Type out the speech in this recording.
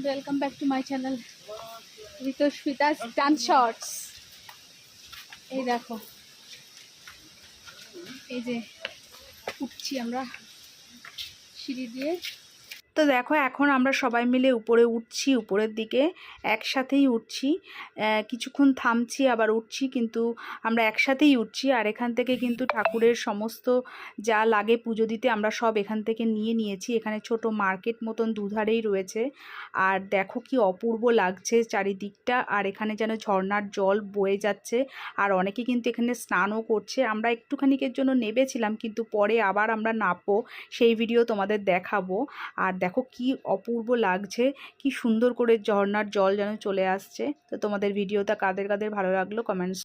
and welcome back to my channel Ritushmita's Dance Shorts। এই দেখো, এই যে উঠছি আমরা সিঁড়ি দিয়ে। তো দেখো এখন আমরা সবাই মিলে উপরে উঠছি, উপরের দিকে একসাথেই উঠছি, কিছুক্ষণ থামছি আবার উঠছি, কিন্তু আমরা একসাথেই উঠছি। আর এখান থেকে কিন্তু ঠাকুরের সমস্ত যা লাগে পুজো দিতে আমরা সব এখান থেকে নিয়ে নিয়েছি। এখানে ছোট মার্কেট মতন দুধারেই রয়েছে। আর দেখো কি অপূর্ব লাগছে চারিদিকটা। আর এখানে যেন ঝর্ণার জল বয়ে যাচ্ছে, আর অনেকে কিন্তু এখানে স্নানও করছে। আমরা একটুখানিকের জন্য নেবেছিলাম, কিন্তু পরে আবার আমরা নামবো, সেই ভিডিও তোমাদের দেখাবো। আর দেখো কি অপূর্ব লাগছে, কি সুন্দর করে ঝর্ণার জল যেন চলে আসছে। তো তোমাদের ভিডিওটা কাদের কাদের ভালো লাগলো কমেন্টস